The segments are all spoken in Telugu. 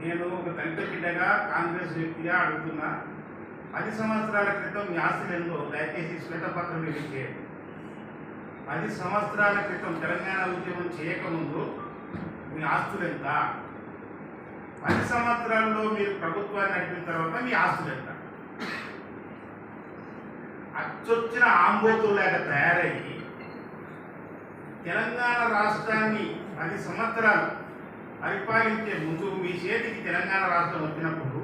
నేను ఒక దళిత బిడ్డగా కాంగ్రెస్ వ్యక్తిగా అడుగుతున్నా 10 సంవత్సరాల క్రితం మీ ఆస్తులు ఎంతో దయచేసి శ్వేతపత్రం రిలీజ్ చేయండి. 10 సంవత్సరాల క్రితం తెలంగాణ ఉద్యమం చేయకముందు మీ ఆస్తులు ఎంత? 10 సంవత్సరాల్లో మీరు ప్రభుత్వాన్ని నడిపిన తర్వాత మీ ఆస్తులు ఎంత? అచ్చొచ్చిన ఆంబోతులాగా తయారయ్యి తెలంగాణ రాష్ట్రాన్ని 10 సంవత్సరాలు పరిపాలించే ముందు మీ చేతికి తెలంగాణ రాష్ట్రం వచ్చినప్పుడు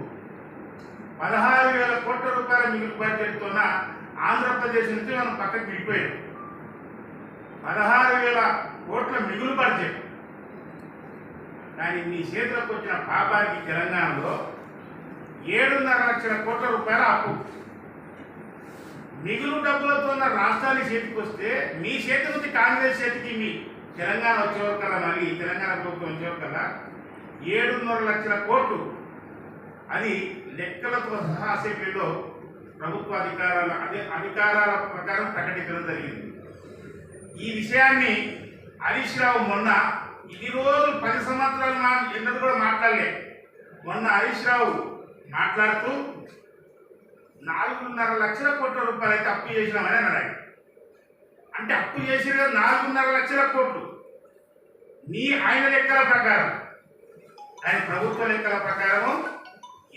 16,000 కోట్ల రూపాయల మిగులు బడ్జెట్తోన ఆంధ్రప్రదేశ్ నుంచి మనం పక్కకి వెళ్ళిపోయాం. 16,000 కోట్ల మిగులు బడ్జెట్. కానీ మీ చేతులకు వచ్చిన పాపానికి తెలంగాణలో 7.5 లక్షల కోట్ల రూపాయల అప్పు. మిగులు డబ్బులతో రాష్ట్రాన్ని చేతికి వస్తే మీ చేతి నుంచి కాంగ్రెస్ చేతికి మీ తెలంగాణ వచ్చేవారు కదా, మళ్ళీ తెలంగాణ ప్రభుత్వం వచ్చేవారు కదా 7.5 లక్షల కోట్లు. అది లెక్కలతో సహా అసెంబ్లీలో ప్రభుత్వ అధికారాల ప్రకారం ప్రకటించడం జరిగింది. ఈ విషయాన్ని హరీష్ రావు మొన్న ఇన్ని రోజులు 10 సంవత్సరాలు ఎన్నడూ కూడా మాట్లాడలే. మొన్న హరీష్ రావు మాట్లాడుతూ 4.5 లక్షల కోట్ల రూపాయలు అయితే అప్పు చేసినామని అన్నాడు. అంటే అప్పు చేసిన 4.5 లక్షల కోట్లు ఆయన లెక్కల ప్రకారం, ఆయన ప్రభుత్వ లెక్కల ప్రకారం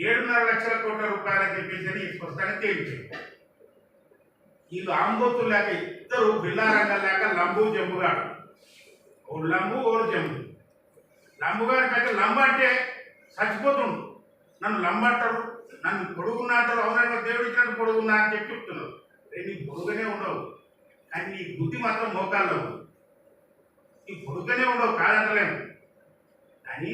7.5 లక్షల కోట్ల రూపాయలు అని చెప్పేసి స్పష్టంగా తేల్చారు. వీళ్ళు ఆంబోతులు లేక ఇద్దరు బిల్లారంగం లేక లంబు జంబుగాడు. ఓ లంబు ఓడు జంబు. లంబుగాడి కంటే లంబ అంటే చచ్చిపోతుండు. నన్ను లంబ అంటారు, నన్ను పొడుగున్నా అంటారు. అవునంటే దేవుడు ఇచ్చినట్టు పొడుగున్నా అని చెప్పి చెప్తున్నారు. నీ పొడుగునే ఉండవు, కానీ నీ బుద్ధి మాత్రం మోకాల్లో ఉంది. నీ పొడుగునే ఉండవు కాదంటలేము, కానీ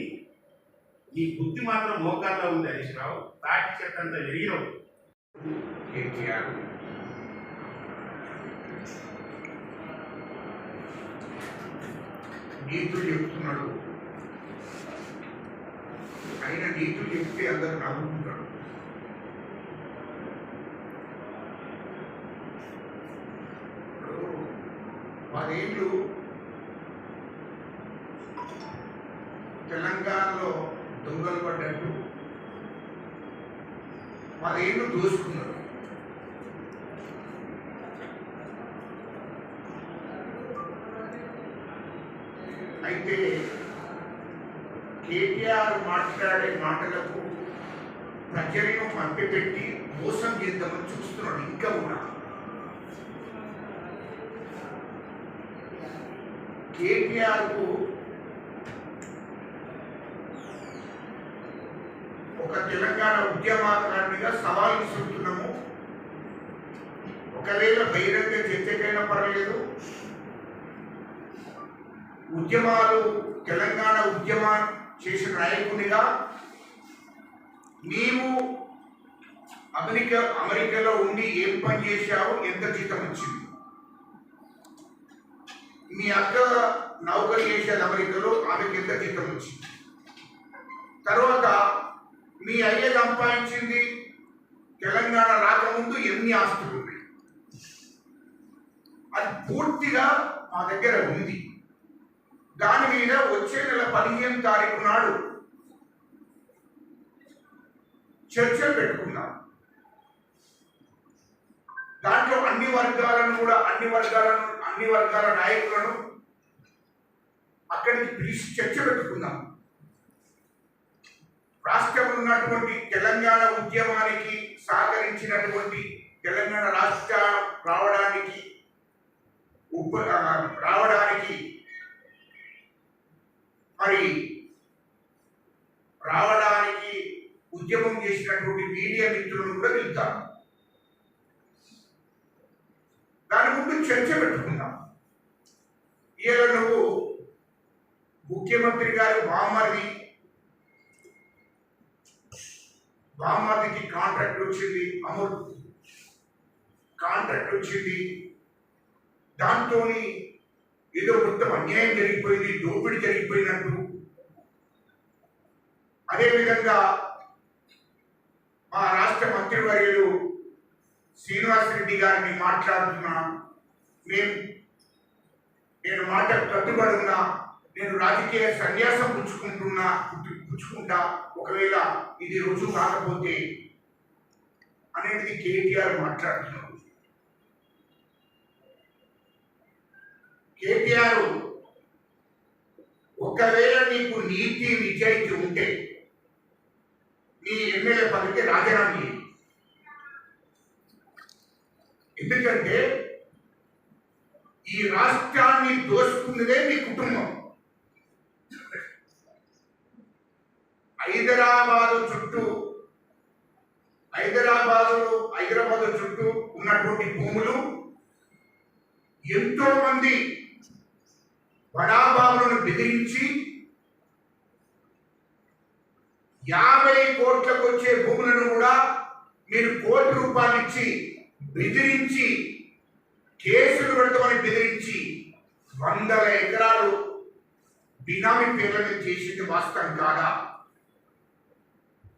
నీ బుద్ధి మాత్రం మోకాల్లో ఉంది. హరీష్ రావు తాటి చెట్టంత ఎరిగినవు. కేటీఆర్ నీతులు చెప్తున్నాడు. ఆయన నీతులు చెప్తే అందరు నవ్వుకుంటాడు. ఇప్పుడు 10 ఏళ్ళు తెలంగాణలో దొంగలు పడ్డట్టు 10 ఏళ్ళు దోసుకున్నారు. అయితే కేటీఆర్ మాట్లాడే మాటలకు ప్రజలను మభ్యపెట్టి మోసం చేద్దామని చూస్తున్నాడు. ఇంకా కూడా కేటీఆర్కు ఒక తెలంగాణ ఉద్యమకారునిగా సవాల్ విసురుతున్నాము. ఒకవేళ బహిరంగ చర్చకైనా పర్వాలేదు, ఉద్యమాలు తెలంగాణ ఉద్యమం చేసిన నాయకునిగా నీవు అమెరికాలో ఉండి ఏం పని చేశావు, ఎంత జీతం వచ్చింది? మీ అక్క నౌకరు చేసేది అమెరికాలో, ఆమెకి ఎంత జీతం వచ్చింది? తర్వాత మీ అయ్య సంపాదించింది తెలంగాణ రాకముందు ఎన్ని ఆస్తులు ఉన్నాయి? అది పూర్తిగా మా దగ్గర ఉంది. దాని మీద వచ్చే నెల 15 తారీఖు నాడు చర్చలు పెట్టుకున్నాం. దాంట్లో అన్ని వర్గాల నాయకులను అక్కడికి పిలిచి చర్చ పెట్టుకున్నాం. రాష్ట్రంలో ఉన్నటువంటి తెలంగాణ ఉద్యమానికి సహకరించినటువంటి తెలంగాణ రాష్ట్ర రావడానికి ఉద్యమం చేసినటువంటి మీడియా మిత్రులను కూడా పిలుద్దాం. దాని ముందు చర్చ పెట్టుకుందాం. ఇవాళ నువ్వు ముఖ్యమంత్రి గారి బామ్మర్దికి కాంట్రాక్ట్ వచ్చింది, కాంట్రాక్ట్ వచ్చింది. దాంతో ఏదో మొత్తం అన్యాయం జరిగిపోయింది, దోపిడీ జరిగిపోయినట్టు. అదేవిధంగా మా రాష్ట్ర మంత్రివర్యులు శ్రీనివాస్ రెడ్డి గారిని మాట్లాడుతున్నా, నేను మాట కట్టుబడి ఉన్నా, నేను రాజకీయ సన్యాసం పుచ్చుకుంటా, ఒక ఒకవేళ ఇది రుజువు కాకపోతే అనేది కేటీఆర్ మాట్లాడుతున్నారు. కేటీఆర్ ఒకవేళ నీకు నీతి నిజాయితీ ఉంటే నీ ఎమ్మెల్యే పదవికి రాజీనామా చేయి. ఎందుకంటే ఈ రాష్ట్రాన్ని దోసుకున్నదే నీ కుటుంబం. హైదరాబాదు చుట్టూ ఉన్నటువంటి భూములు ఎంతో మంది బడాబాబులను బెదిరించి 50 కోట్లకు వచ్చే భూములను కూడా మీరు కోటి రూపాయలు ఇచ్చి బెదిరించి కేసులు పెడతామని బెదిరించి 100 ఎకరాలు బినామీ పేర్ల మీద చేసింది వాస్తవం కాదా?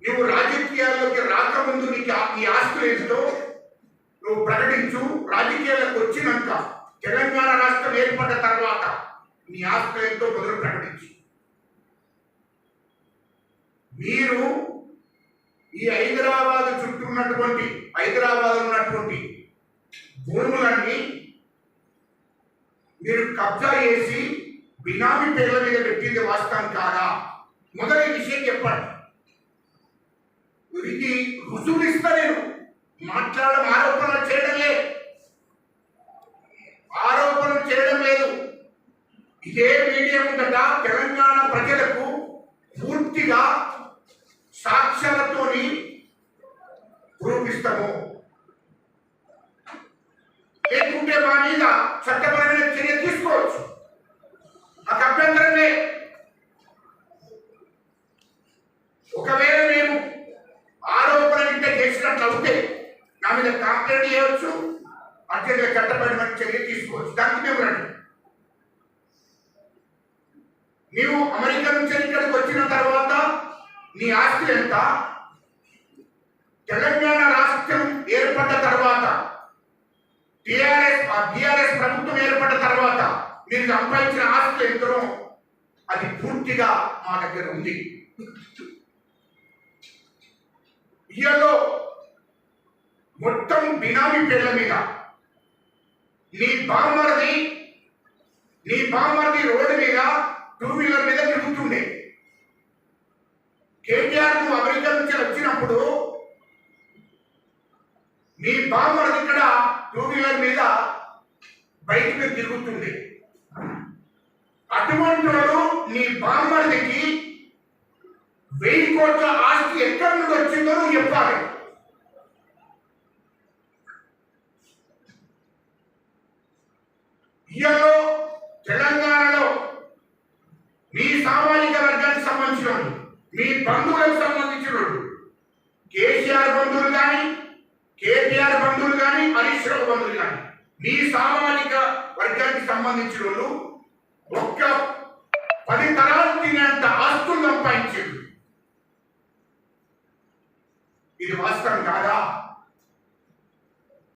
నువ్వు రాజకీయాల్లోకి రాకముందు నీ ఆస్తులు ఏంటో నువ్వు ప్రకటించు. రాజకీయాలకు వచ్చినాక తెలంగాణ రాష్ట్రం ఏర్పడ్డ తర్వాత నీ ఆస్తులు ఏంటో మొదలు ప్రకటించు. మీరు ఈ హైదరాబాద్ ఉన్నటువంటి భూములన్నీ మీరు కబ్జా చేసి బినామీ పేర్ల మీద పెట్టింది వాస్తవం కాదా? మొదటి విషయం చెప్పండి. ఇది రుజువులు ఇస్తా. నేను ఆరోపణలు చేయడం లేదు. ఇదే మీడియా ముందట తెలంగాణ ప్రజలకు పూర్తిగా సాక్ష్యాలతోని రూపిస్తాము. లేకుంటే మా మీద చట్టపరమైన చర్య తీసుకోవచ్చు. నాకు అభ్యంతరమే. ఒకవేళ మేము ఆరోపణ ఇంత చేసినట్లు అవుతే నా మీద కంప్లైంట్ చేయవచ్చు, అత్యంత చట్టపరమైన చర్య తీసుకోవచ్చు. దానికి మేము రండి. నీవు అమెరికా నుంచి ఇక్కడికి వచ్చిన తర్వాత నీ ఆస్తి ఎంత? తెలంగాణ రాష్ట్రం ఏర్పడ్డ తర్వాత టిఆర్ఎస్ ప్రభుత్వం ఏర్పడ్డ తర్వాత మీరు సంపాదించిన ఆస్తి ఎంతనో అది పూర్తిగా మా దగ్గర ఉంది. ఇయలో మొత్తం బినామీ పేర్ల మీద నీ బామ్మర్ది రోడ్డు మీద 2 వీలర్ మీద తిరుగుతుండే. కేటీఆర్ కు అమెరికా నుంచి వచ్చినప్పుడు నీ బామ్మర్ది ఇక్కడ 2 వీలర్ మీద బైక్ మీద తిరుగుతుండే. అటువంటి వాడు నీ బామ్మర్దికి 1000 కోట్ల ఆస్తి ఎక్కడి నుండి వచ్చిందో నువ్వు చెప్పాలి. ఇయలో తెలంగాణలో మీ సామాజిక వర్గానికి సంబంధించిన మీ బంధువులకు సంబంధించిన కేసీఆర్ బంధువులు కానీ, కేటీఆర్ బంధువులు కానీ, హరీష్ రావు బంధువులు కానీ, మీ సామాజిక వర్గానికి సంబంధించిన వాళ్ళు ఒక్క 10 తరాలు తినేంత ఆస్తులు సంపాదించారు. ఇది వాస్తవం కాదా?